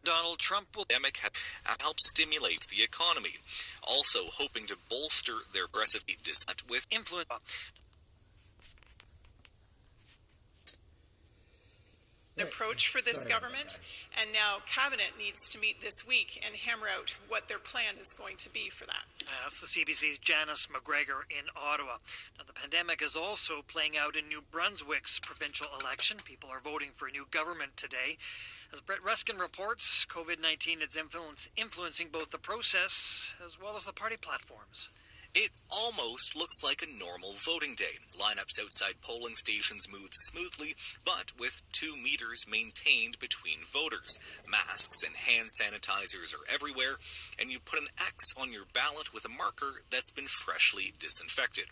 Donald Trump will help stimulate the economy, also hoping to bolster their aggressive dissent with influence. Approach for this government, and now Cabinet needs to meet this week and hammer out what their plan is going to be for that. That's the CBC's Janice McGregor in Ottawa. Now, the pandemic is also playing out in New Brunswick's provincial election. People are voting for a new government today. As Brett Ruskin reports, COVID-19 is influencing both the process as well as the party platforms. It almost looks like a normal voting day. Lineups outside polling stations move smoothly, but with 2 meters maintained between voters. Masks and hand sanitizers are everywhere, and you put an X on your ballot with a marker that's been freshly disinfected.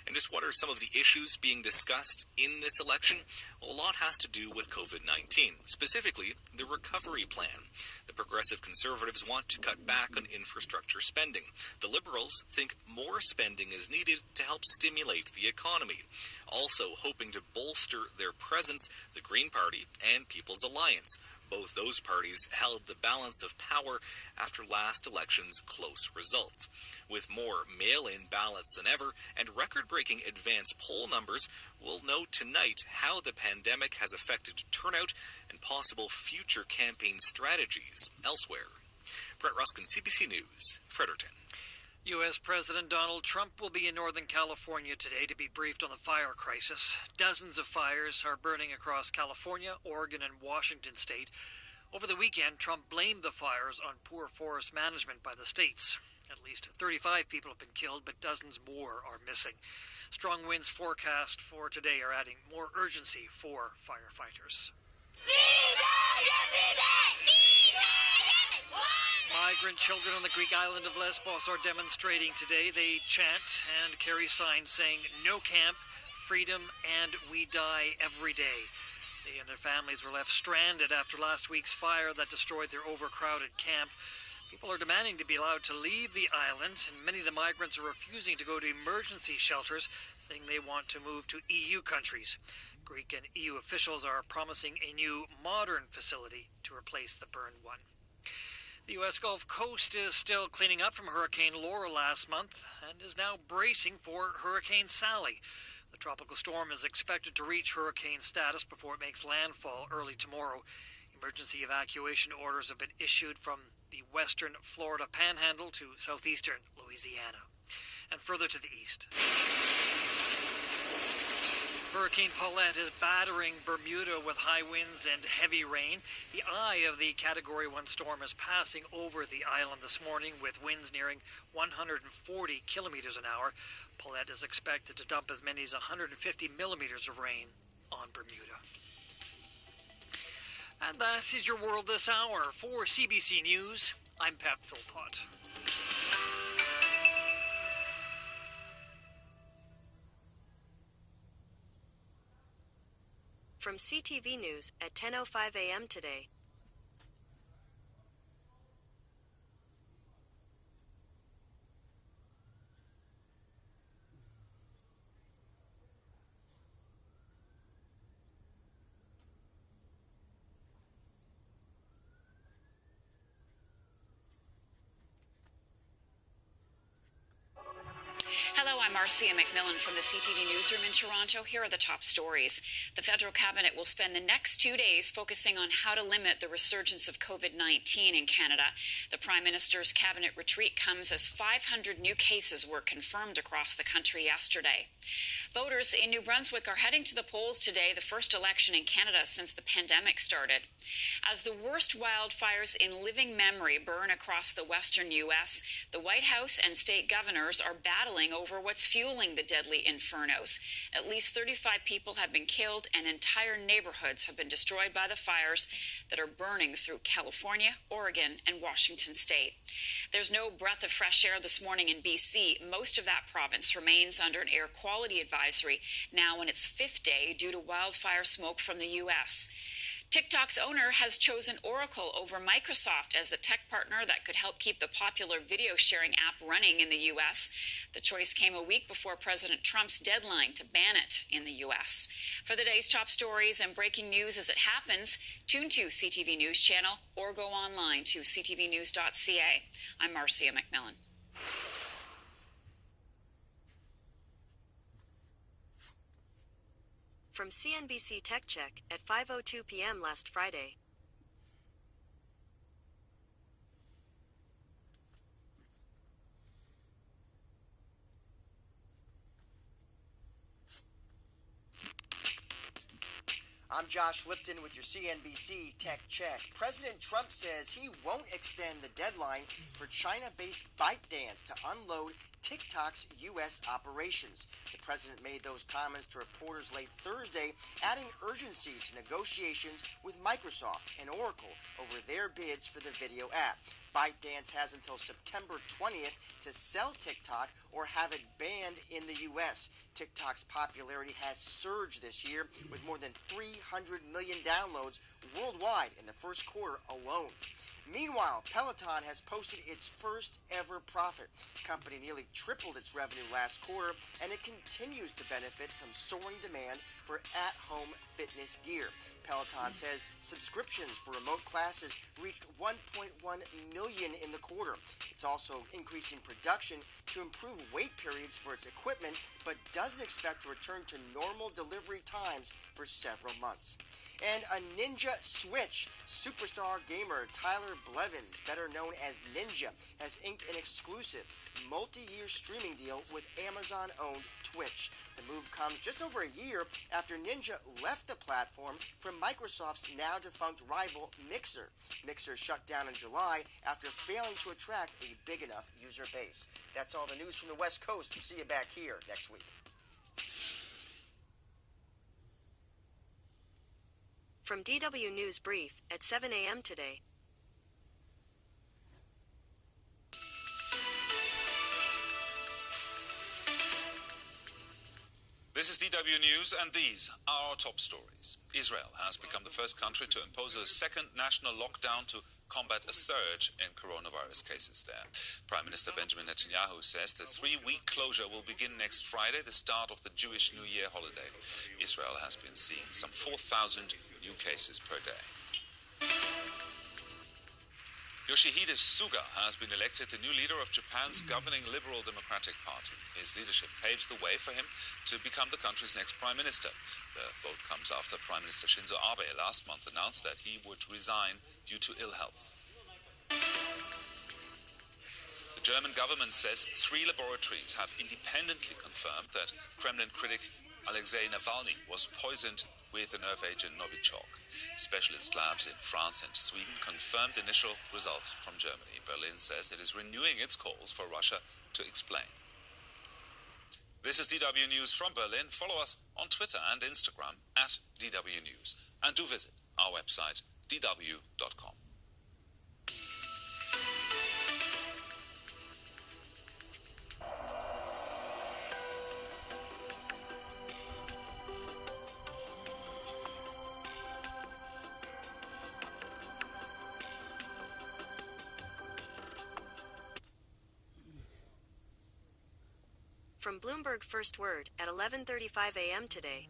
And just what are some of the issues being discussed in this election? Well, a lot has to do with COVID-19, specifically the recovery plan. The Progressive Conservatives want to cut back on infrastructure spending. The Liberals think more spending is needed to help stimulate the economy. Also hoping to bolster their presence, the Green Party and People's Alliance. Both those parties held the balance of power after last election's close results. With more mail-in ballots than ever and record-breaking advance poll numbers, we'll know tonight how the pandemic has affected turnout and possible future campaign strategies elsewhere. Brett Ruskin, CBC News, Fredericton. U.S. President Donald Trump will be in Northern California today to be briefed on the fire crisis. Dozens of fires are burning across California, Oregon, and Washington state. Over the weekend, Trump blamed the fires on poor forest management by the states. At least 35 people have been killed, but dozens more are missing. Strong winds forecast for today are adding more urgency for firefighters. Migrant children on the Greek island of Lesbos are demonstrating today. They chant and carry signs saying, "No camp, freedom, and we die every day." They and their families were left stranded after last week's fire that destroyed their overcrowded camp. People are demanding to be allowed to leave the island, and many of the migrants are refusing to go to emergency shelters, saying they want to move to EU countries. Greek and EU officials are promising a new, modern facility to replace the burned one. The U.S. Gulf Coast is still cleaning up from Hurricane Laura last month and is now bracing for Hurricane Sally. The tropical storm is expected to reach hurricane status before it makes landfall early tomorrow. Emergency evacuation orders have been issued from the western Florida Panhandle to southeastern Louisiana and further to the east. Hurricane Paulette is battering Bermuda with high winds and heavy rain. The eye of the Category 1 storm is passing over the island this morning with winds nearing 140 kilometers an hour. Paulette is expected to dump as many as 150 millimeters of rain on Bermuda. And that is your world this hour. For CBC News, I'm Pat Philpott. From CTV News at 10:05 a.m. today. I'm Marcia McMillan from the CTV Newsroom in Toronto. Here are the top stories. The federal cabinet will spend the next 2 days focusing on how to limit the resurgence of COVID-19 in Canada. The Prime Minister's cabinet retreat comes as 500 new cases were confirmed across the country yesterday. Voters in New Brunswick are heading to the polls today, the first election in Canada since the pandemic started. As the worst wildfires in living memory burn across the western U.S., the White House and state governors are battling over what's fueling the deadly infernos. At least 35 people have been killed and entire neighborhoods have been destroyed by the fires that are burning through California, Oregon, and Washington state. There's no breath of fresh air this morning in BC. Most of that province remains under an air quality advisory now in its 5th day due to wildfire smoke from the U.S. TikTok's owner has chosen Oracle over Microsoft as the tech partner that could help keep the popular video sharing app running in the U.S. The choice came a week before President Trump's deadline to ban it in the U.S. For the day's top stories and breaking news as it happens, tune to CTV News Channel or go online to ctvnews.ca. I'm Marcia McMillan. From CNBC Tech Check at 5:02 p.m. last Friday. I'm Josh Lipton with your CNBC Tech Check. President Trump says he won't extend the deadline for China-based ByteDance to unload TikTok's U.S. operations. The president made those comments to reporters late Thursday, adding urgency to negotiations with Microsoft and Oracle over their bids for the video app. ByteDance has until September 20th to sell TikTok or have it banned in the U.S. TikTok's popularity has surged this year with more than 300 million downloads worldwide in the first quarter alone. Meanwhile, Peloton has posted its first ever profit. The company nearly tripled its revenue last quarter, and it continues to benefit from soaring demand for at-home fitness gear. Peloton says subscriptions for remote classes reached 1.1 million in the quarter. It's also increasing production to improve wait periods for its equipment, but doesn't expect to return to normal delivery times for several months. And a Ninja Switch superstar gamer Tyler Blevins, better known as Ninja, has inked an exclusive multi-year streaming deal with Amazon-owned Twitch. The move comes just over a year after Ninja left the platform for Microsoft's now-defunct rival Mixer. Mixer shut down in July after failing to attract a big enough user base. That's all the news from the West Coast. We'll see you back here next week. From DW News Brief at 7 a.m. today. This is DW News, and these are our top stories. Israel has become the first country to impose a second national lockdown to combat a surge in coronavirus cases there. Prime Minister Benjamin Netanyahu says the 3-week closure will begin next Friday, the start of the Jewish New Year holiday. Israel has been seeing some 4,000 new cases per day. Yoshihide Suga has been elected the new leader of Japan's governing Liberal Democratic Party. His leadership paves the way for him to become the country's next prime minister. The vote comes after Prime Minister Shinzo Abe last month announced that he would resign due to ill health. The German government says 3 laboratories have independently confirmed that Kremlin critic Alexei Navalny was poisoned with the nerve agent Novichok. Specialist labs in France and Sweden confirmed initial results from Germany. Berlin says it is renewing its calls for Russia to explain. This is DW News from Berlin. Follow us on Twitter and Instagram at DW News. And do visit our website, dw.com. From Bloomberg First Word at 11:35 a.m. today.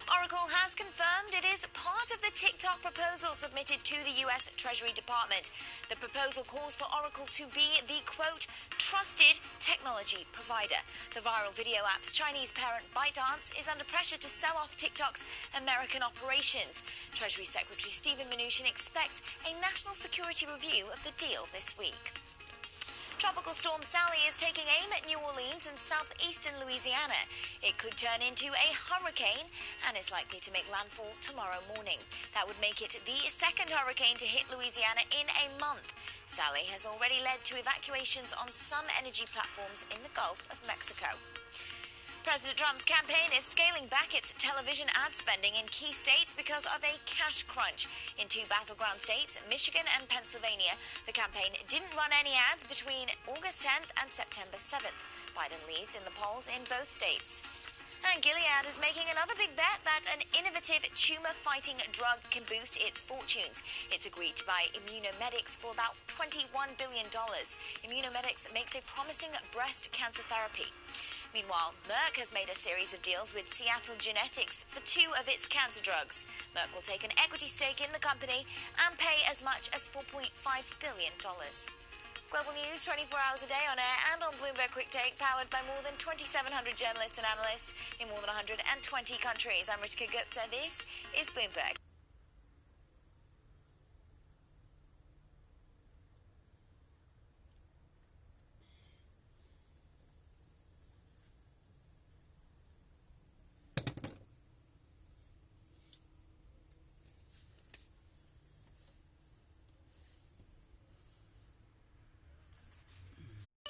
Oracle has confirmed it is part of the TikTok proposal submitted to the U.S. Treasury Department. The proposal calls for Oracle to be the, quote, trusted technology provider. The viral video app's Chinese parent ByteDance is under pressure to sell off TikTok's American operations. Treasury Secretary Steven Mnuchin expects a national security review of the deal this week. Tropical storm Sally is taking aim at New Orleans and southeastern Louisiana. It could turn into a hurricane and is likely to make landfall tomorrow morning. That would make it the second hurricane to hit Louisiana in a month. Sally has already led to evacuations on some energy platforms in the Gulf of Mexico. President Trump's campaign is scaling back its television ad spending in key states because of a cash crunch. In 2 battleground states, Michigan and Pennsylvania, the campaign didn't run any ads between August 10th and September 7th. Biden leads in the polls in both states. And Gilead is making another big bet that an innovative tumor-fighting drug can boost its fortunes. It's agreed to buy Immunomedics for about $21 billion. Immunomedics makes a promising breast cancer therapy. Meanwhile, Merck has made a series of deals with Seattle Genetics for 2 of its cancer drugs. Merck will take an equity stake in the company and pay as much as $4.5 billion. Global News 24 hours a day on air and on Bloomberg Quick Take, powered by more than 2,700 journalists and analysts in more than 120 countries. I'm Ritika Gupta. This is Bloomberg.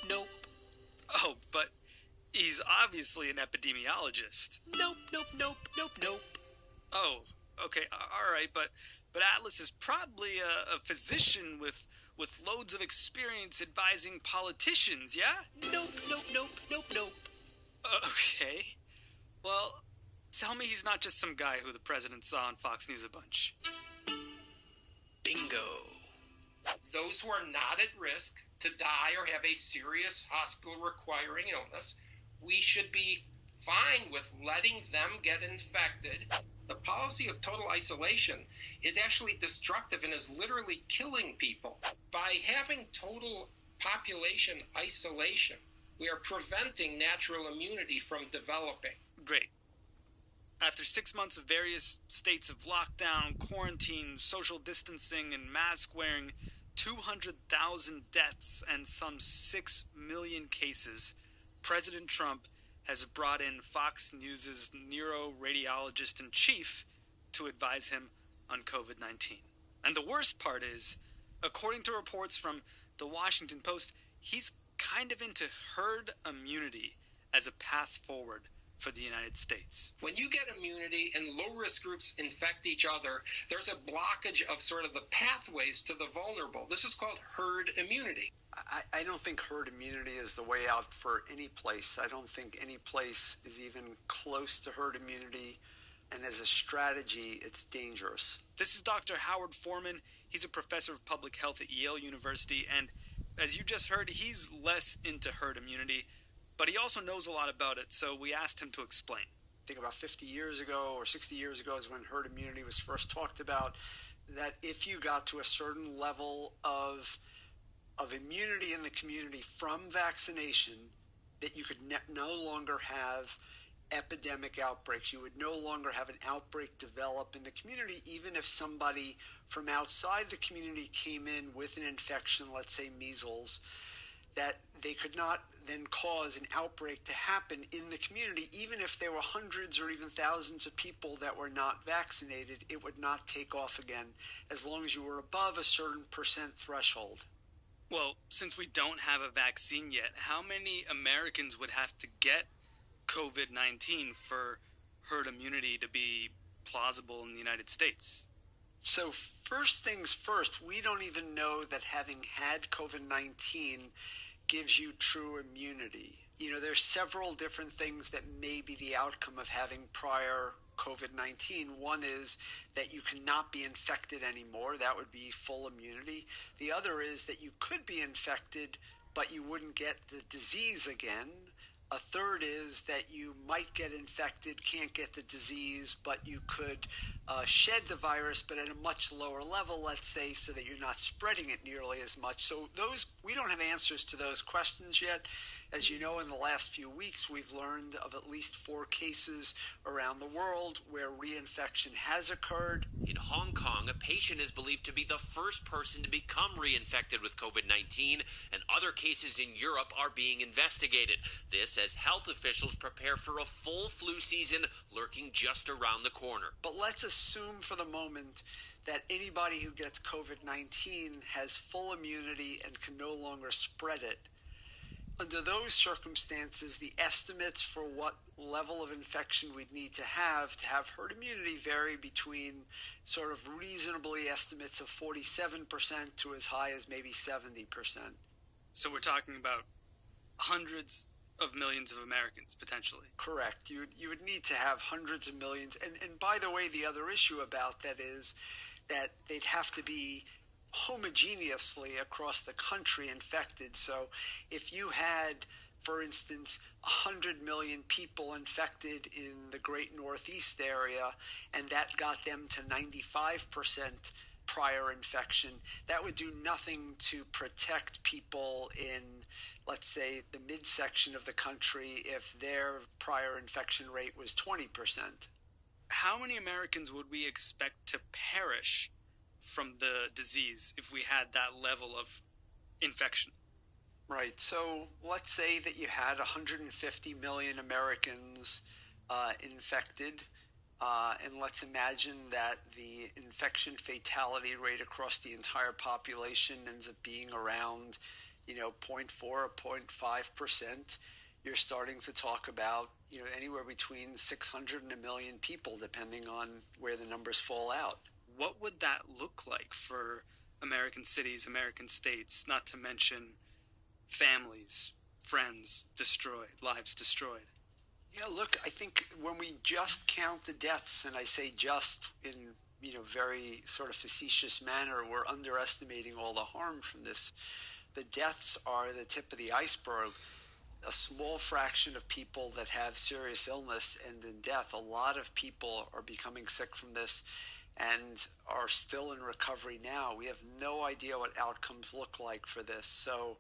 Nope. Oh, but he's obviously an epidemiologist. Nope. Oh, okay, all right, but Atlas is probably a physician with loads of experience advising politicians, yeah? Nope. Okay. Well, tell me he's not just some guy who the president saw on Fox News a bunch. Bingo. Those who are not at risk to die or have a serious hospital requiring illness, we should be fine with letting them get infected. The policy of total isolation is actually destructive and is literally killing people. By having total population isolation, we are preventing natural immunity from developing. Great. After 6 months of various states of lockdown, quarantine, social distancing, and mask wearing, 200,000 deaths and some 6 million cases, President Trump has brought in Fox News' neuroradiologist-in-chief to advise him on COVID-19. And the worst part is, according to reports from the Washington Post, he's kind of into herd immunity as a path forward for the United States. When you get immunity and low-risk groups infect each other, there's a blockage of sort of the pathways to the vulnerable. This is called herd immunity. I don't think herd immunity is the way out for any place. I don't think any place is even close to herd immunity, and as a strategy, it's dangerous. This is Dr. Howard Foreman. He's a professor of public health at Yale University, and as you just heard, he's less into herd immunity, but he also knows a lot about it, so we asked him to explain. I think about 50 years ago or 60 years ago is when herd immunity was first talked about, that if you got to a certain level of immunity in the community from vaccination, that you could no longer have epidemic outbreaks. You would no longer have an outbreak develop in the community, even if somebody from outside the community came in with an infection, let's say measles, that they could not then cause an outbreak to happen in the community. Even if there were hundreds or even thousands of people that were not vaccinated, it would not take off again as long as you were above a certain percent threshold. Well, since we don't have a vaccine yet, how many Americans would have to get COVID-19 for herd immunity to be plausible in the United States? So first things first, we don't even know that having had COVID-19 gives you true immunity. You know, there's several different things that may be the outcome of having prior COVID-19. One is that you cannot be infected anymore. That would be full immunity. The other is that you could be infected, but you wouldn't get the disease again. A third is that you might get infected, can't get the disease, but you could shed the virus, but at a much lower level, let's say, so that you're not spreading it nearly as much. So we don't have answers to those questions yet. As you know, in the last few weeks, we've learned of at least 4 cases around the world where reinfection has occurred. In Hong Kong, a patient is believed to be the first person to become reinfected with COVID-19, and other cases in Europe are being investigated. This as health officials prepare for a full flu season lurking just around the corner. But let's assume for the moment that anybody who gets COVID-19 has full immunity and can no longer spread it. Under those circumstances, the estimates for what level of infection we'd need to have herd immunity vary between sort of reasonably estimates of 47% to as high as maybe 70%. So we're talking about hundreds of millions of Americans, potentially. Correct. You would need to have hundreds of millions. And by the way, the other issue about that is that they'd have to be homogeneously across the country infected. So if you had, for instance, 100 million people infected in the Great Northeast area, and that got them to 95% prior infection, that would do nothing to protect people in, let's say, the midsection of the country if their prior infection rate was 20%. How many Americans would we expect to perish from the disease if we had that level of infection? Right. So let's say that you had 150 million Americans infected, and let's imagine that the infection fatality rate across the entire population ends up being around, 0.4 or 0.5%. You're starting to talk about, anywhere between 600 and 1 million people, depending on where the numbers fall out. What would that look like for American cities, American states, not to mention families, friends destroyed, lives destroyed? Yeah, look, I think when we just count the deaths, and I say just in, very sort of facetious manner, we're underestimating all the harm from this. The deaths are the tip of the iceberg. A small fraction of people that have serious illness end in death. A lot of people are becoming sick from this and are still in recovery now. We have no idea what outcomes look like for this. So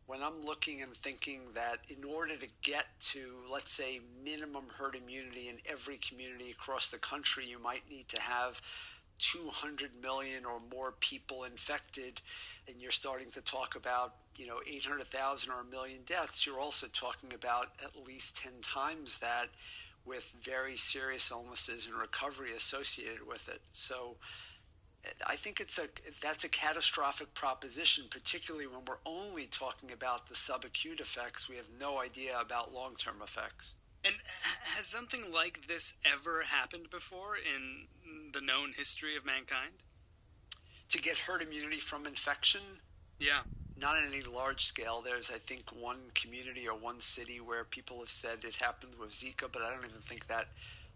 when I'm looking and thinking that in order to get to, let's say, minimum herd immunity in every community across the country, you might need to have 200 million or more people infected, and you're starting to talk about, 800,000 or 1 million deaths. You're also talking about at least 10 times that, with very serious illnesses and recovery associated with it. So I think that's a catastrophic proposition, particularly when we're only talking about the subacute effects. We have no idea about long-term effects. And has something like this ever happened before in the known history of mankind? To get herd immunity from infection? Yeah. Not on any large scale. There's, I think, one community or one city where people have said it happened with Zika, but I don't even think that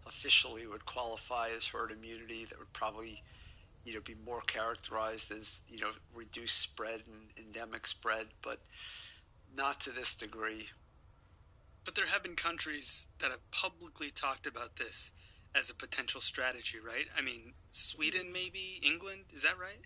officially would qualify as herd immunity. That would probably, be more characterized as, reduced spread and endemic spread, but not to this degree. But there have been countries that have publicly talked about this as a potential strategy, right? I mean, Sweden maybe, England, is that right?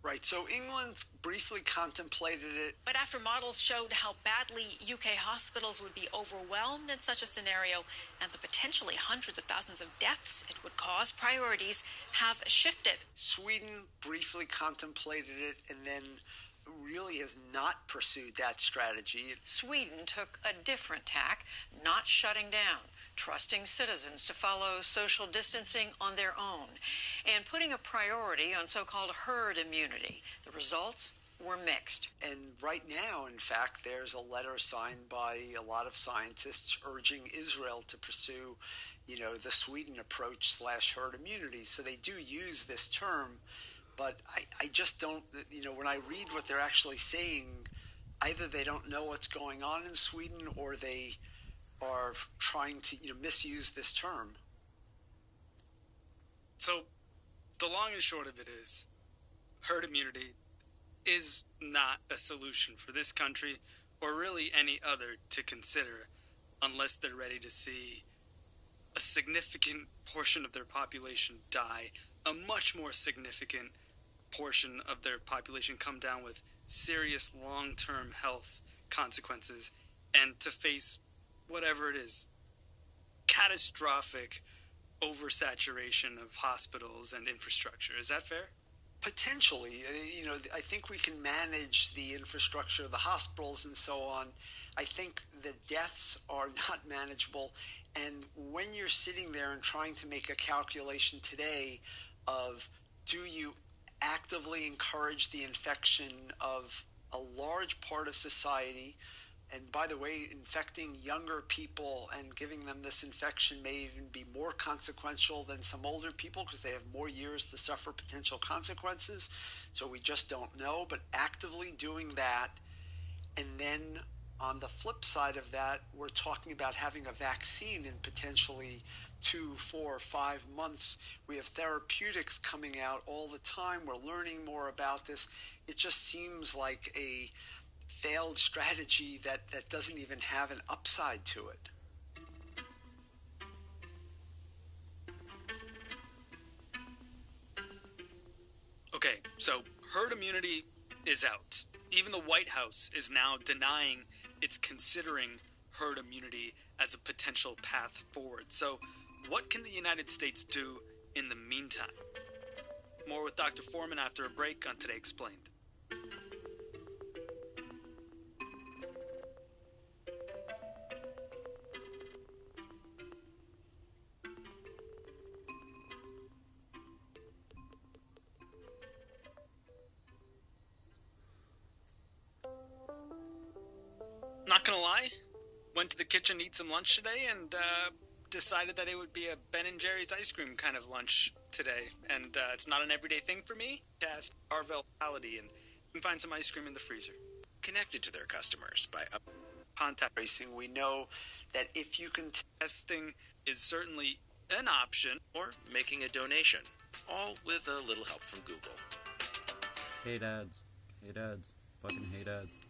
Right, so England briefly contemplated it. But after models showed how badly UK hospitals would be overwhelmed in such a scenario and the potentially hundreds of thousands of deaths it would cause, priorities have shifted. Sweden briefly contemplated it and then really has not pursued that strategy. Sweden took a different tack, not shutting down, trusting citizens to follow social distancing on their own, and putting a priority on so-called herd immunity. The results were mixed. And right now, in fact, there's a letter signed by a lot of scientists urging Israel to pursue, the Sweden approach / herd immunity. So they do use this term, but I just don't, when I read what they're actually saying, either they don't know what's going on in Sweden or they are trying to misuse this term. So the long and short of it is, herd immunity is not a solution for this country or really any other to consider unless they're ready to see a significant portion of their population die, a much more significant portion of their population come down with serious long-term health consequences, and to face whatever it is, catastrophic oversaturation of hospitals and infrastructure. Is that fair? Potentially. I think we can manage the infrastructure of the hospitals and so on. I think the deaths are not manageable. And when you're sitting there and trying to make a calculation today of, do you actively encourage the infection of a large part of society And by the way, infecting younger people and giving them this infection may even be more consequential than some older people because they have more years to suffer potential consequences. So we just don't know. But actively doing that, and then on the flip side of that, we're talking about having a vaccine in potentially 2, 4, 5 months. We have therapeutics coming out all the time. We're learning more about this. It just seems like a failed strategy that doesn't even have an upside to it. Okay, so herd immunity is out. Even the White House is now denying it's considering herd immunity as a potential path forward. So what can the United States do in the meantime? More with Dr. Foreman after a break on Today Explained. Not gonna lie, went to the kitchen to eat some lunch today and decided that it would be a Ben & Jerry's ice cream kind of lunch today. And it's not an everyday thing for me. Cast Arvel Quality, and you can find some ice cream in the freezer. Connected to their customers by contact tracing. We know that if you can testing is certainly an option, or making a donation, all with a little help from Google. Hate ads. Hate ads. Fucking hate ads.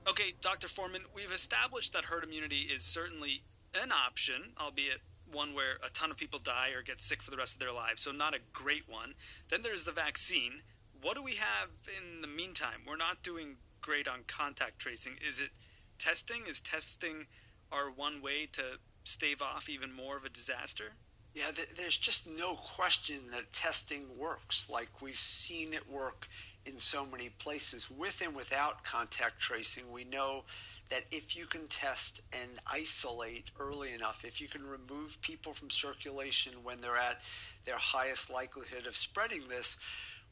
Okay, Dr. Foreman, we've established that herd immunity is certainly an option, albeit one where a ton of people die or get sick for the rest of their lives, so not a great one. Then there's the vaccine. What do we have in the meantime? We're not doing great on contact tracing. Is it testing? Is testing our one way to stave off even more of a disaster? Yeah, there's just no question that testing works. Like, we've seen it work in so many places. With and without contact tracing, we know that if you can test and isolate early enough, if you can remove people from circulation when they're at their highest likelihood of spreading this,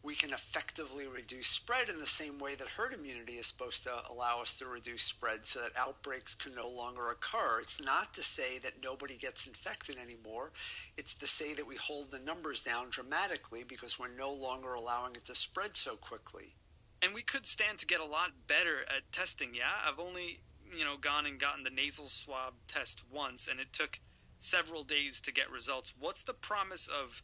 we can effectively reduce spread in the same way that herd immunity is supposed to allow us to reduce spread so that outbreaks can no longer occur. It's not to say that nobody gets infected anymore. It's to say that we hold the numbers down dramatically because we're no longer allowing it to spread so quickly. And we could stand to get a lot better at testing, yeah? I've only, gone and gotten the nasal swab test once, and it took several days to get results. What's the promise of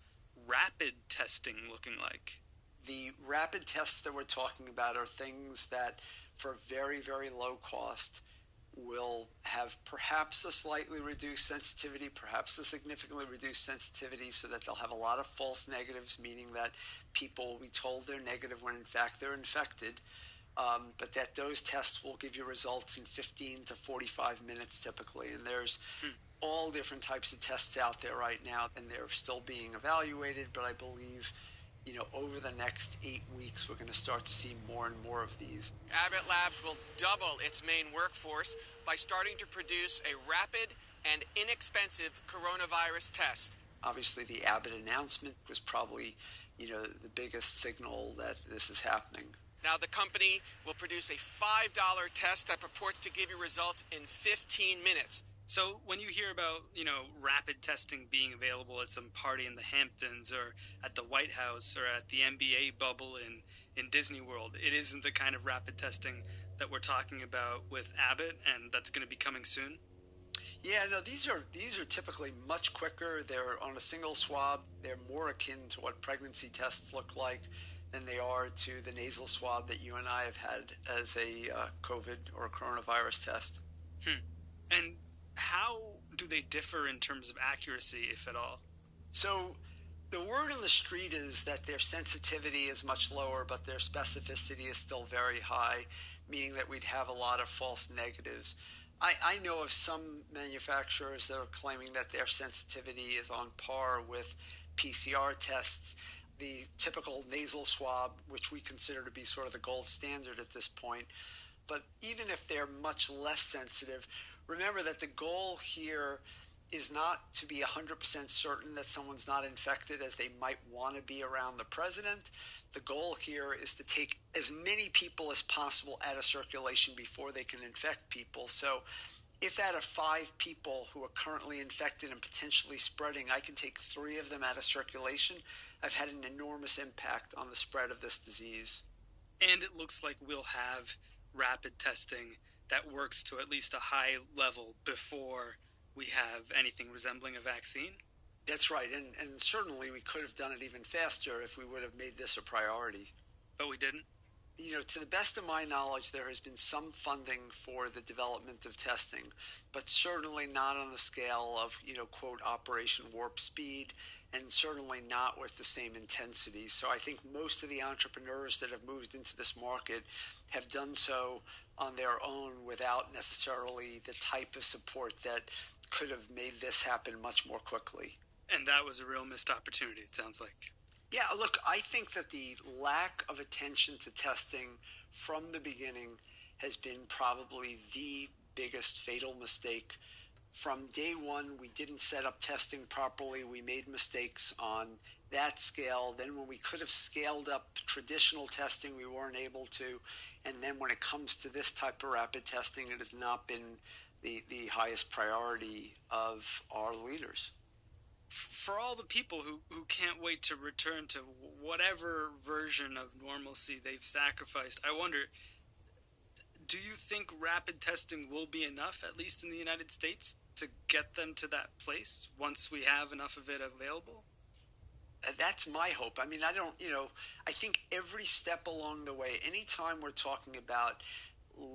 rapid testing looking like? The rapid tests that we're talking about are things that, for very, very low cost, will have perhaps a slightly reduced sensitivity, perhaps a significantly reduced sensitivity, so that they'll have a lot of false negatives, meaning that people will be told they're negative when in fact they're infected, but that those tests will give you results in 15 to 45 minutes typically. And there's all different types of tests out there right now, and they're still being evaluated, but I believe over the next 8 weeks, we're going to start to see more and more of these. Abbott Labs will double its main workforce by starting to produce a rapid and inexpensive coronavirus test. Obviously, the Abbott announcement was probably, the biggest signal that this is happening. Now, the company will produce a $5 test that purports to give you results in 15 minutes. So when you hear about, rapid testing being available at some party in the Hamptons or at the White House or at the NBA bubble in Disney World, it isn't the kind of rapid testing that we're talking about with Abbott, and that's going to be coming soon? Yeah, no, these are typically much quicker. They're on a single swab. They're more akin to what pregnancy tests look like than they are to the nasal swab that you and I have had as a COVID or coronavirus test. And how do they differ in terms of accuracy, if at all? So the word on the street is that their sensitivity is much lower, but their specificity is still very high, meaning that we'd have a lot of false negatives. I know of some manufacturers that are claiming that their sensitivity is on par with PCR tests. The typical nasal swab, which we consider to be sort of the gold standard at this point. But even if they're much less sensitive, remember that the goal here is not to be 100% certain that someone's not infected as they might want to be around the president. The goal here is to take as many people as possible out of circulation before they can infect people. So if out of 5 people who are currently infected and potentially spreading, I can take 3 of them out of circulation, I've had an enormous impact on the spread of this disease. And it looks like we'll have rapid testing that works to at least a high level before we have anything resembling a vaccine? That's right, and certainly we could have done it even faster if we would have made this a priority. But we didn't? You know, to the best of my knowledge, there has been some funding for the development of testing, but certainly not on the scale of, quote, Operation Warp Speed, and certainly not with the same intensity. So I think most of the entrepreneurs that have moved into this market have done so on their own without necessarily the type of support that could have made this happen much more quickly. And that was a real missed opportunity, it sounds like. Yeah, look, I think that the lack of attention to testing from the beginning has been probably the biggest fatal mistake. From day one, we didn't set up testing properly. We made mistakes on that scale. Then when we could have scaled up traditional testing, we weren't able to. And then when it comes to this type of rapid testing, it has not been the highest priority of our leaders. For all the people who can't wait to return to whatever version of normalcy they've sacrificed, I wonder, do you think rapid testing will be enough, at least in the United States, to get them to that place once we have enough of it available? That's my hope. I mean, I think every step along the way, anytime we're talking about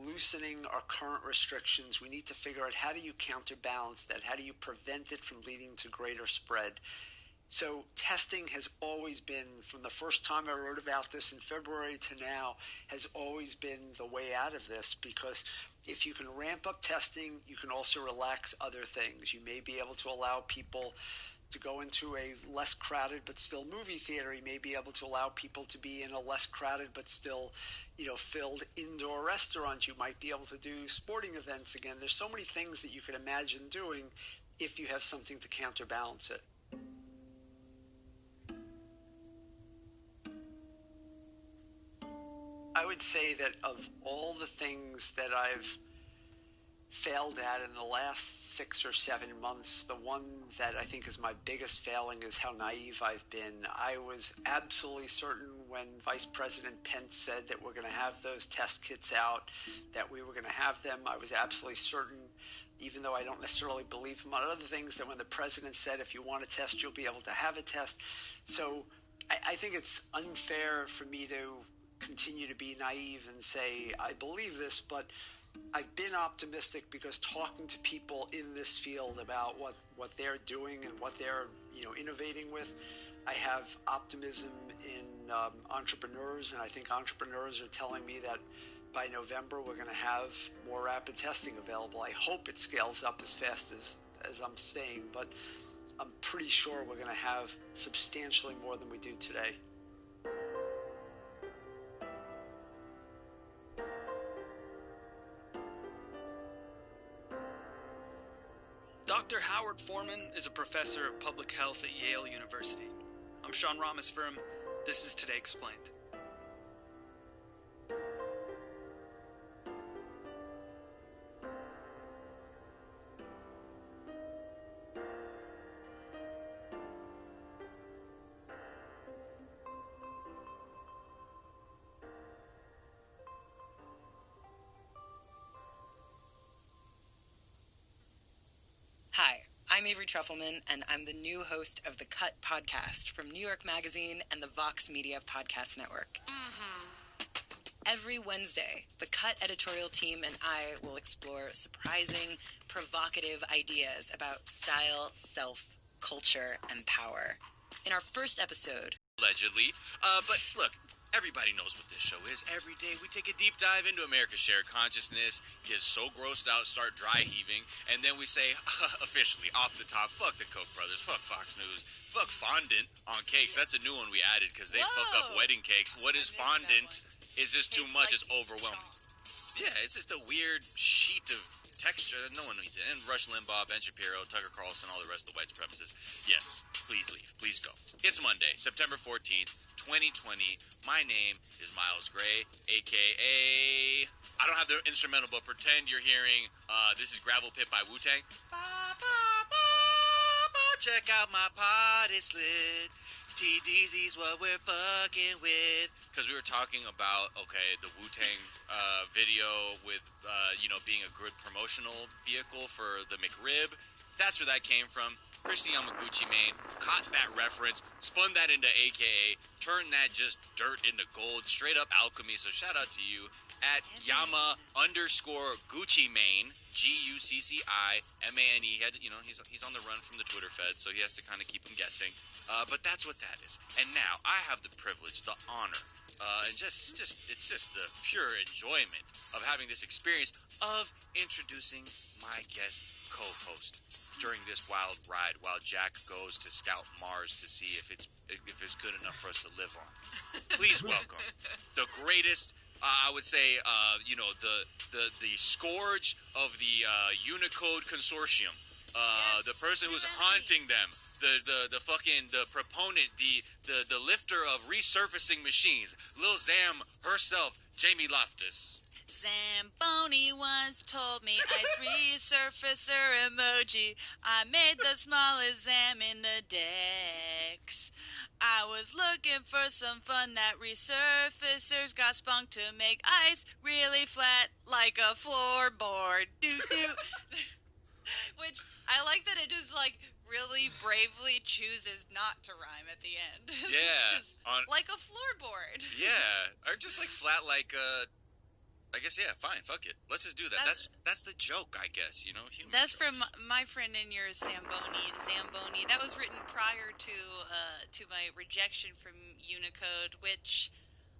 loosening our current restrictions, we need to figure out how do you counterbalance that? How do you prevent it from leading to greater spread? So testing has always been, from the first time I wrote about this in February to now, has always been the way out of this, because if you can ramp up testing, you can also relax other things. You may be able to allow people to go into a less crowded but still movie theater. You may be able to allow people to be in a less crowded but still, filled indoor restaurant. You might be able to do sporting events again. There's so many things that you could imagine doing if you have something to counterbalance it. I would say that of all the things that I've failed at in the last 6 or 7 months, the one that I think is my biggest failing is how naive I've been. I was absolutely certain when Vice President Pence said that we're going to have those test kits out, that we were going to have them. I was absolutely certain, even though I don't necessarily believe him on other things, that when the president said if you want a test, you'll be able to have a test. So I think it's unfair for me to continue to be naive and say I believe this, but I've been optimistic because talking to people in this field about what they're doing and what they're innovating with, I have optimism in entrepreneurs, and I think entrepreneurs are telling me that by November we're going to have more rapid testing available. I hope it scales up as fast as I'm saying, but I'm pretty sure we're going to have substantially more than we do today. Dr. Howard Foreman is a professor of public health at Yale University. I'm Sean Rameswaram. This is Today Explained. Hi, I'm Avery Trufelman, and I'm the new host of The Cut podcast from New York Magazine and the Vox Media Podcast Network. Every Wednesday, The Cut editorial team and I will explore surprising, provocative ideas about style, self, culture, and power. In our first episode... Allegedly. But look, everybody knows what this show is. Every day we take a deep dive into America's shared consciousness, get so grossed out, start dry heaving, and then we say, officially, off the top, fuck the Koch brothers, fuck Fox News, fuck fondant on cakes. That's a new one we added because they fuck up wedding cakes. What is fondant is just too much. It's overwhelming. Yeah, it's just a weird sheet of texture. No one needs it. And Rush Limbaugh, Ben Shapiro, Tucker Carlson, all the rest of the white supremacists. Yes, please leave. Please go. It's Monday, September 14th, 2020. My name is Miles Gray, a.k.a. I don't have the instrumental, but pretend you're hearing, this is Gravel Pit by Wu-Tang. Check out my pot, it's lit. TDZ's what we're fucking with. Because we were talking about, the Wu-Tang video with, being a good promotional vehicle for the McRib. That's where that came from. Christy Yamaguchi Mane caught that reference, spun that into AKA, turned that just dirt into gold, straight up alchemy. So shout out to you at Yama_Gucci Mane, GUCCIMANE. He's on the run from the Twitter fed, so he has to kind of keep him guessing. But that's what that is. And now I have the privilege, the honor, and it's just the pure enjoyment of having this experience of introducing my guest co-host during this wild ride while Jack goes to scout Mars to see if it's good enough for us to live on. Please welcome the greatest, I would say, the scourge of the Unicode Consortium. The person who's haunting them, the proponent, the lifter of resurfacing machines, Lil Zam herself, Jamie Loftus. Zamboni once told me ice resurfacer emoji. I made the smallest Zam in the decks. I was looking for some fun that resurfacers got spunked to make ice really flat like a floorboard. Which I like that it just really bravely chooses not to rhyme at the end. Yeah. Just like a floorboard. Yeah. Or just flat like I guess, yeah, fine, fuck it. Let's just do that. That's the joke, I guess, humor That's jokes. from my friend and yours, Zamboni. That was written prior to my rejection from Unicode, which,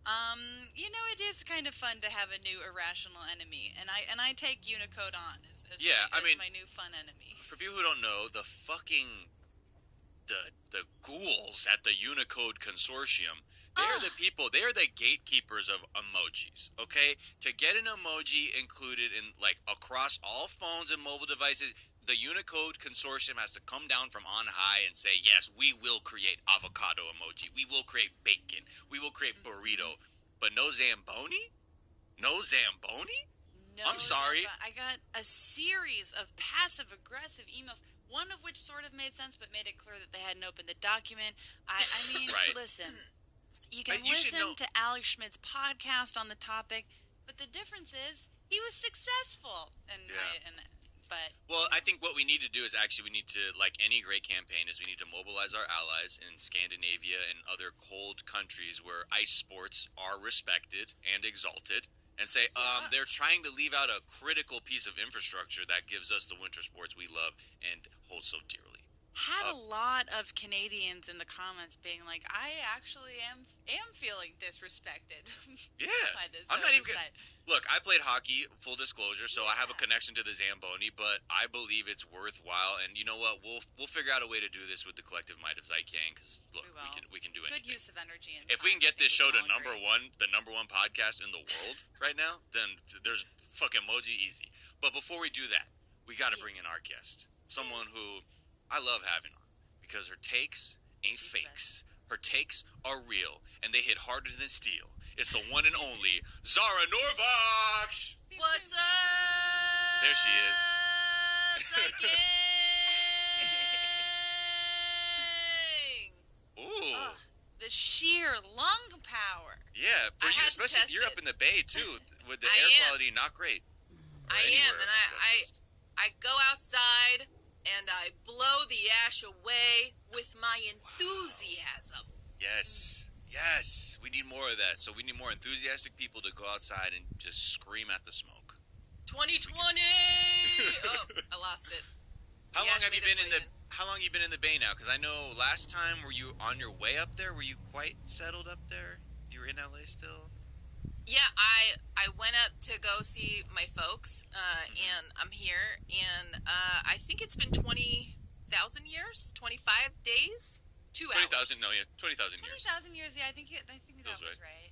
it is kind of fun to have a new irrational enemy, and I take Unicode on as my new fun enemy. For people who don't know, the ghouls at the Unicode Consortium, they're the people, they're the gatekeepers of emojis, okay? To get an emoji included in, across all phones and mobile devices, the Unicode Consortium has to come down from on high and say, yes, we will create avocado emoji, we will create bacon, we will create burrito, but no Zamboni? No Zamboni? No, I'm sorry. I got a series of passive-aggressive emails, one of which sort of made sense, but made it clear that they hadn't opened the document. I mean, right. Listen, you can listen to Alex Schmidt's podcast on the topic, but the difference is he was successful. Well, I think what we need to do is we need to, like any great campaign, is we need to mobilize our allies in Scandinavia and other cold countries where ice sports are respected and exalted, and say, they're trying to leave out a critical piece of infrastructure that gives us the winter sports we love and hold so dearly. Had a lot of Canadians in the comments being like, I actually am feeling disrespected. Yeah. by this I'm not even oversight. Look, I played hockey, full disclosure, so I have a connection to the Zamboni, but I believe it's worthwhile, and you know what? We'll figure out a way to do this with the collective might of Zycang, because look, we can do anything. Good use of energy. And if we can get this show to the number one podcast in the world right now, then there's fucking emoji easy. But before we do that, we got to bring in our guest, someone who I love having on, because her takes ain't fakes. Her takes are real, and they hit harder than steel. It's the one and only Zara Norbach! What's up? There she is. Ooh. The sheer lung power. Yeah, for you, especially you're up in the Bay too, with the air quality not great. I am, and I go outside and I blow the ash away with my enthusiasm. Yes. We need more of that. So we need more enthusiastic people to go outside and just scream at the smoke. 2020. Oh, I lost it. How long have you been in the Bay now? Because I know last time, were you on your way up there? Were you quite settled up there? You were in LA still? Yeah, I went up to go see my folks, and I'm here, and I think it's been 20,000 years, 25 days, 2 hours. 20,000 years. 20,000 years, yeah, I think that was right.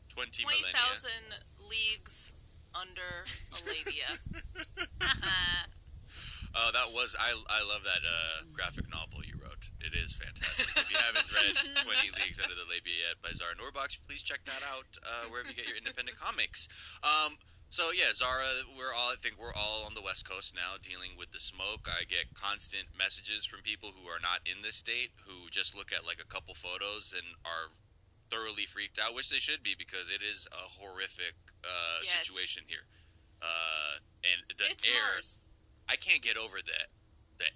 20 millennia. 20,000 leagues under a labia. That was I love that graphic novel you wrote. It is fantastic. If you haven't read 20 Leagues Under the Labia yet by Zara Norbach, please check that out wherever you get your independent comics. So yeah, Zara, I think we're all on the West Coast now dealing with the smoke. I get constant messages from people who are not in this state who just look at like a couple photos and are thoroughly freaked out, which they should be because it is a horrific situation here. And the It's air, Mars. I can't get over the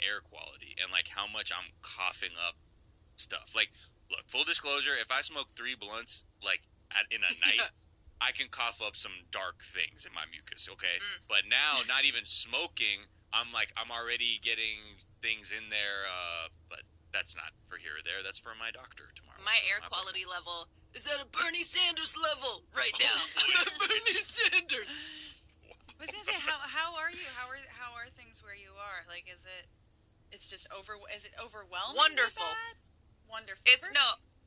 air quality and like how much I'm coughing up stuff. Like, look, full disclosure, if I smoke 3 blunts like in a night, I can cough up some dark things in my mucus, okay? But now, not even smoking, I'm already getting things in there, but that's not for here or there. That's for my doctor tomorrow. My air quality level is at a Bernie Sanders level right now. I'm at Bernie Sanders. I was gonna say, how are you? How are things where you are? Like, is it overwhelming? Wonderful. Wonderful. It's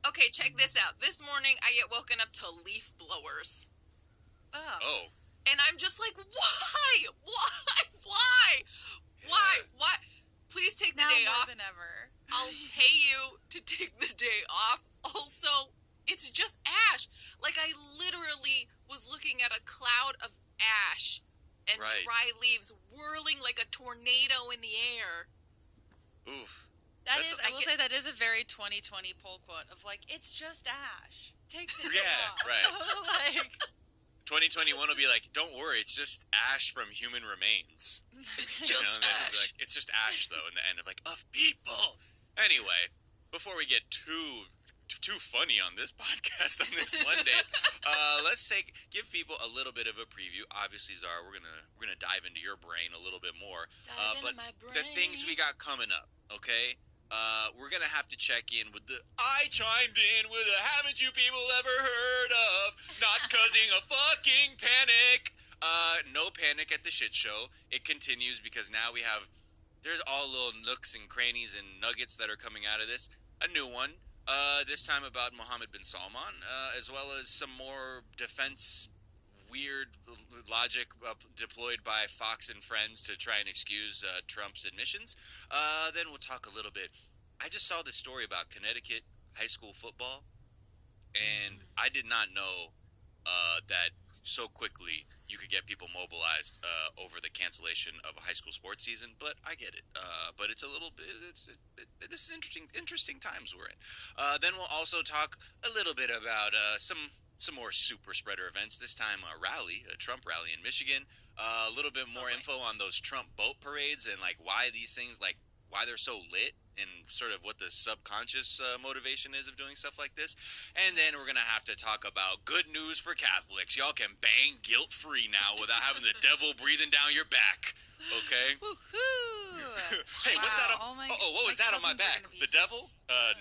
okay, check this out. This morning I get woken up to leaf blowers. Oh. And I'm just like, why? Please take the day off. More than ever. I'll pay you to take the day off. Also, it's just ash. Like, I literally was looking at a cloud of ash and dry leaves whirling like a tornado in the air. Oof. I will say that is a very 2020 poll quote of like, it's just ash. Take the day off. Right. Like, 2021 will be like, don't worry, it's just ash from human remains. It's just ash. It's just ash, though, in the end of like, of people. Anyway, before we get too funny on this podcast on this Monday, let's give people a little bit of a preview. Obviously, Zara, we're gonna dive into your brain a little bit more. But the things we got coming up, okay? We're gonna have to check in with I chimed in with a haven't you people ever heard of not causing a fucking panic. No panic at the shit show. It continues because now there's all little nooks and crannies and nuggets that are coming out of this. A new one, this time about Mohammed bin Salman, as well as some more defense weird logic deployed by Fox and friends to try and excuse Trump's admissions. Then we'll talk a little bit. I just saw this story about Connecticut high school football, and I did not know that so quickly you could get people mobilized over the cancellation of a high school sports season, but I get it. But it's a little bit, this is interesting times we're in. Then we'll also talk a little bit about some more super spreader events, this time a Trump rally in Michigan, a little bit more info on those Trump boat parades and like why these things, like why they're so lit and sort of what the subconscious motivation is of doing stuff like this. And then we're going to have to talk about good news for Catholics. Y'all can bang guilt-free now without having the devil breathing down your back. Okay? Woohoo! Hey, what's that? What was that on my back? The devil?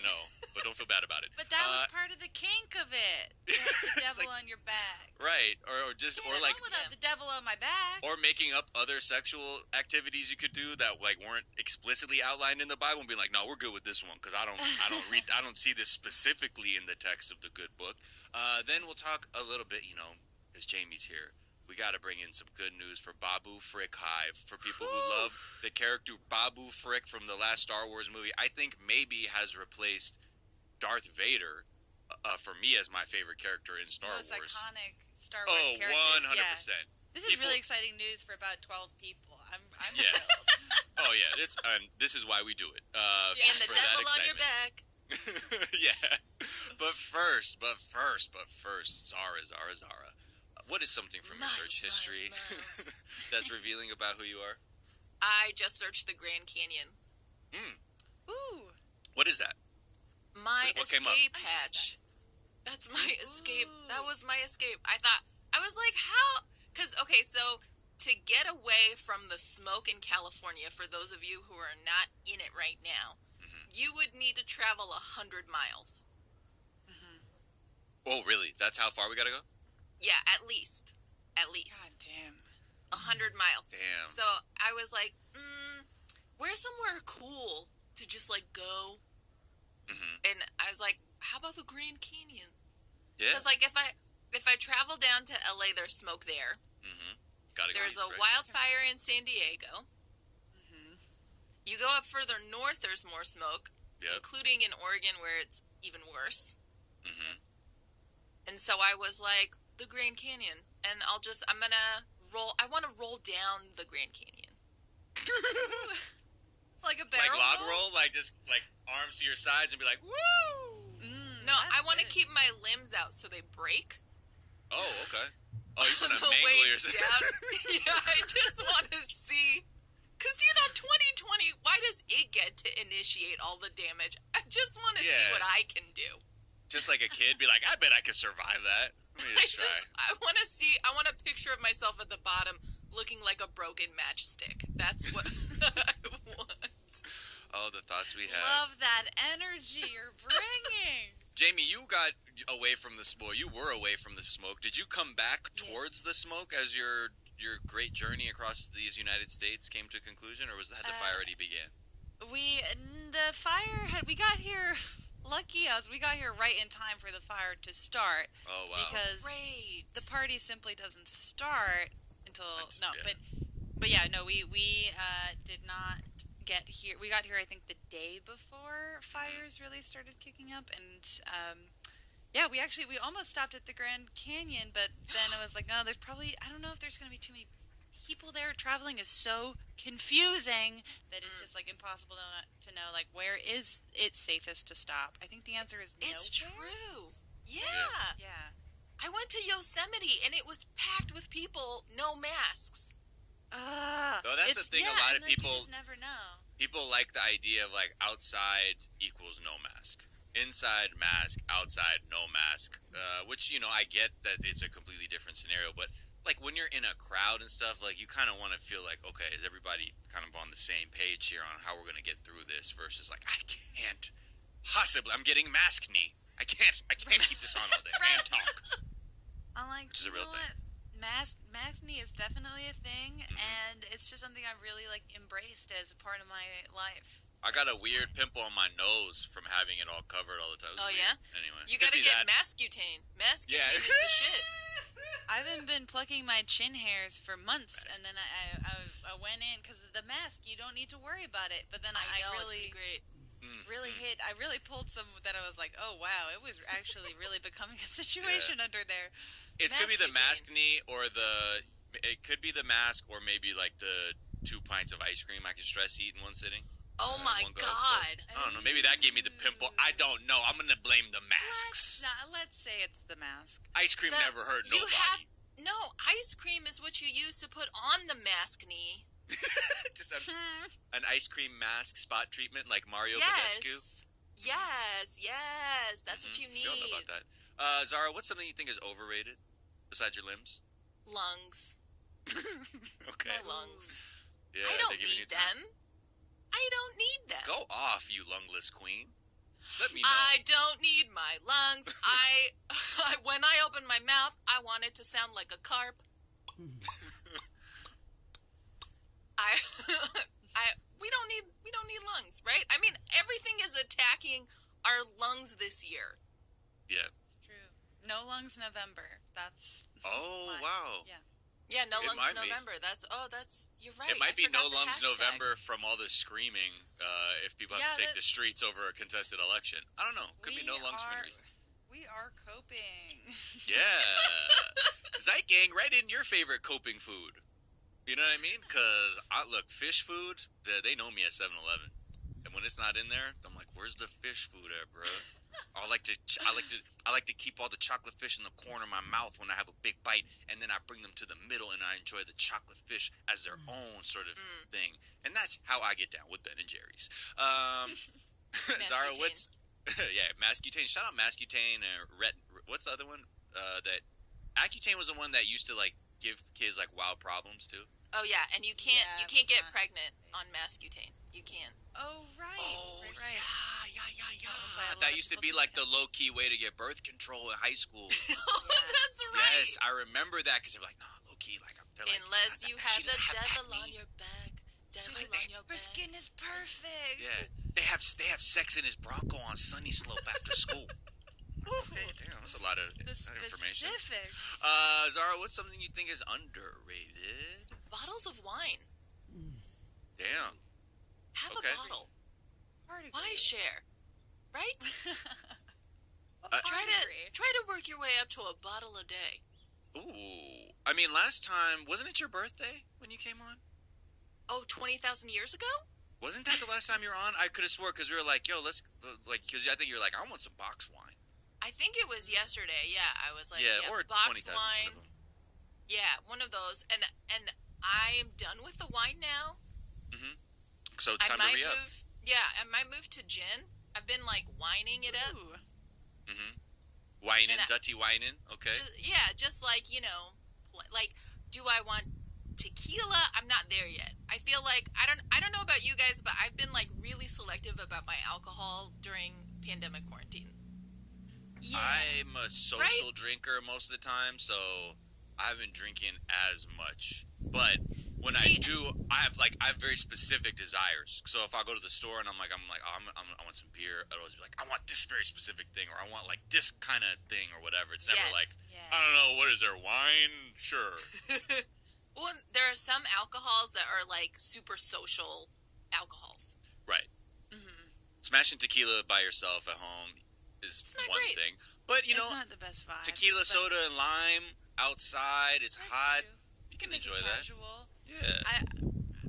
No, but don't feel bad about it. But that was part of the kink of it. The devil on your back. Right, or like without the devil on my back. Or making up other sexual activities you could do that like weren't explicitly outlined in the Bible, and being like, no, we're good with this one because I don't see this specifically in the text of the good book. Then we'll talk a little bit, as Jamie's here. We got to bring in some good news for Babu Frick Hive. For people who love the character Babu Frick from the last Star Wars movie, I think maybe has replaced Darth Vader for me as my favorite character in Star Wars. Iconic Star Wars characters. 100%. Yeah. This is really exciting news for about 12 people. I'm yeah. Oh yeah, this is why we do it. And the devil on your back. Yeah. But first, Zara. What is something from your search history that's revealing about who you are? I just searched the Grand Canyon. Ooh. What is that? My escape hatch. That's my escape. That was my escape. I was like, how? Because, okay, so to get away from the smoke in California, for those of you who are not in it right now, you would need to travel 100 miles. Oh, really? That's how far we got to go? Yeah, at least. God damn. 100 miles. Damn. So I was like, where's somewhere cool to just like go? And I was like, how about the Grand Canyon? Yeah. Because like if I travel down to LA, there's smoke there. Gotta go There's east, a right? wildfire in San Diego. You go up further north, there's more smoke, including in Oregon where it's even worse. Mm-hmm. And so I was like, the Grand Canyon. And I want to roll down the Grand Canyon. Like a barrel Like log roll? Like just like arms to your sides and be like, woo! No, I want to keep my limbs out so they break. Oh, okay. Oh, you're going to The mangle way yourself. down. Yeah, I just want to see. Because, 2020, why does it get to initiate all the damage? I just want to see what I can do. Just like a kid, be like, I bet I could survive that. Let me just try. I want a picture of myself at the bottom looking like a broken matchstick. That's what I want. Oh, the thoughts we have. Love that energy you're bringing. Jamie, you got away from the smoke. You were away from the smoke. Did you come back towards the smoke as your great journey across these United States came to a conclusion, or had the fire already began? We got here. Lucky us, we got here right in time for the fire to start. Oh wow! Because the party simply doesn't start until but yeah, no, we did not get here. We got here, I think, the day before fires really started kicking up, and we almost stopped at the Grand Canyon, but then it was like, no, there's probably, I don't know if there's going to be too many people there. Traveling is so confusing that it's just like impossible to know like where is it safest to stop. I think the answer is nowhere. It's true. Yeah. I went to Yosemite and it was packed with people, no masks. That's the thing. A lot of people just never know. People like the idea of like outside equals no mask, inside mask, outside no mask. Which I get that it's a completely different scenario, but like when you're in a crowd and stuff, like you kind of want to feel like, okay, is everybody kind of on the same page here on how we're going to get through this? Versus like, I can't possibly. I'm getting mask knee. I can't keep this on all day. I can't talk. I'm like, which is a real thing. Maskne is definitely a thing, and it's just something I really embraced as a part of my life. I got a weird pimple on my nose from having it all covered all the time. Oh yeah. Anyway, you gotta get Maskutane. Maskutane is the shit. I haven't been plucking my chin hairs for months, and then I went in because of the mask. You don't need to worry about it. But then I really, I really pulled some that I was like, oh wow, it was actually really becoming a situation under there. It could be the mask knee, or it could be the mask, or maybe like the 2 pints of ice cream I could stress eat in one sitting. Oh my God! I don't know. Maybe that gave me the pimple. I don't know. I'm gonna blame the masks. Let's say it's the mask. Ice cream never hurt nobody. No, ice cream is what you use to put on the maskne. Just an ice cream mask spot treatment like Mario Badescu. Yes. That's what you need. Don't know about that. Zara, what's something you think is overrated besides your limbs? Lungs. Okay. My lungs. Yeah, I don't need them. I don't need them. Go off, you lungless queen. Let me know. I don't need my lungs. When I open my mouth, I want it to sound like a carp. We don't need lungs, right? I mean, everything is attacking our lungs this year. Yeah. True. No lungs November. That's wow. Yeah, no It lungs might be. November. You're right. It might I be no forgot the lungs hashtag. November from all the screaming. If people have to take the streets over a contested election, I don't know. Could be no lungs for any reason. We are coping. Yeah. Zeit Gang, write in your favorite coping food. You know what I mean? Because look, fish food. They know me at 7-Eleven, and when it's not in there, I'm like, "Where's the fish food at, bro?" I like to keep all the chocolate fish in the corner of my mouth when I have a big bite, and then I bring them to the middle, and I enjoy the chocolate fish as their own sort of thing. And that's how I get down with Ben and Jerry's. Zara, what's Maskutane? Shout out Maskutane. What's the other one? That Accutane was the one that used to give kids wild problems too. Oh yeah, and you can't get pregnant on Maskutane. You can't. Oh right. Yeah. That used to be the low-key way to get birth control in high school. That's right. Yes, I remember that because they're like, nah, low-key, unless you have the devil on your back. Devil on your back. Her skin is perfect. Yeah, they have sex in his Bronco on Sunny Slope after school. Okay, damn, that's a lot of information. Specifics. Zara, what's something you think is underrated? Bottles of wine. Damn. Have Okay. a bottle. Why share? Right? Try to work your way up to a bottle a day. Ooh. I mean, last time, wasn't it your birthday when you came on? Oh, 20,000 years ago? Wasn't that the last time you were on? I could have swore because we were like, yo, let's, like, because I think you were like, I want some box wine. I think it was yesterday. Yeah, I was like, Yeah, or box 20,000, wine. one of them. Yeah, one of those. And I am done with the wine now. Mm-hmm. So it's time to re-up. I might move to gin. I've been like whining it up. Mm-hmm. Whining, dirty whining. Okay. Just like, you know, like, do I want tequila? I'm not there yet. I feel like I don't know about you guys, but I've been like really selective about my alcohol during pandemic quarantine. Yeah. I'm a social drinker most of the time, so I haven't drinking as much. But when I do, I have very specific desires. So if I go to the store and I'm like, I want some beer, I'd always be like, I want this very specific thing, or I want like this kind of thing, or whatever. It's never like, I don't know, what is there, wine? Sure. Well, there are some alcohols that are like super social alcohols. Right. Mm-hmm. Smashing tequila by yourself at home is one thing. But, you know, it's not the best vibe. Tequila, soda, and lime outside, it's hot. You can enjoy that. Casual. Yeah.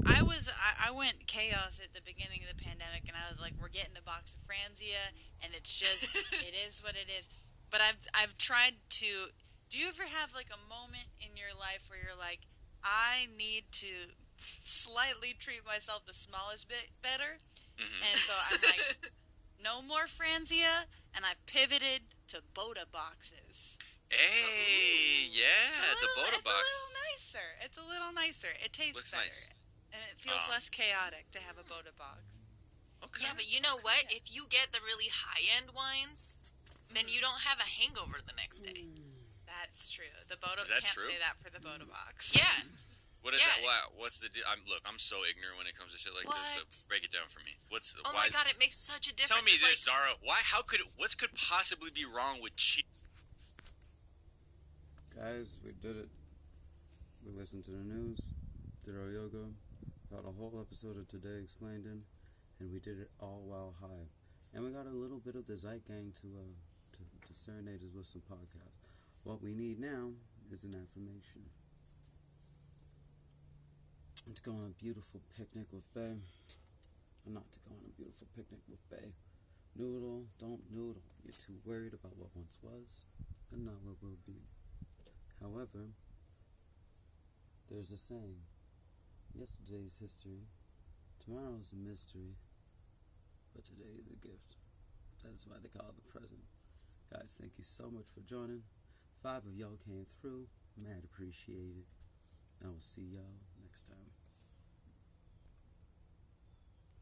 I went chaos at the beginning of the pandemic, and I was like, we're getting a box of Franzia, and it's just, it is what it is. But I've tried to, do you ever have like a moment in your life where you're like, I need to slightly treat myself the smallest bit better? Mm-hmm. And so I'm like, no more Franzia, and I've pivoted to Boda boxes. Hey, the Boda box. It's a little nicer. It tastes Looks better. nice. And it feels less chaotic to have a Boda box. Okay. Yeah, but you know what? If you get the really high-end wines, then you don't have a hangover the next day. That's true. The Boda Is that can't true? say that for the Boda box. Yeah. What is that? What's the deal? I'm so ignorant when it comes to shit like this. So break it down for me. Oh my god, it makes such a difference. Tell me this, Zara. What could possibly be wrong with cheese? Guys, we did it. We listened to the news, did our yoga, got a whole episode of Today Explained in, and we did it all while high. And we got a little bit of the Zeit Gang to serenade us with some podcasts. What we need now is an affirmation. And to go on a beautiful picnic with Bae. Or not to go on a beautiful picnic with Bae. Noodle, don't noodle. You're too worried about what once was and not what will be. However, there's a saying, yesterday's history, tomorrow's a mystery, but today is a gift. That is why they call it the present. Guys, thank you so much for joining. 5 of y'all came through, mad appreciated. I will see y'all next time.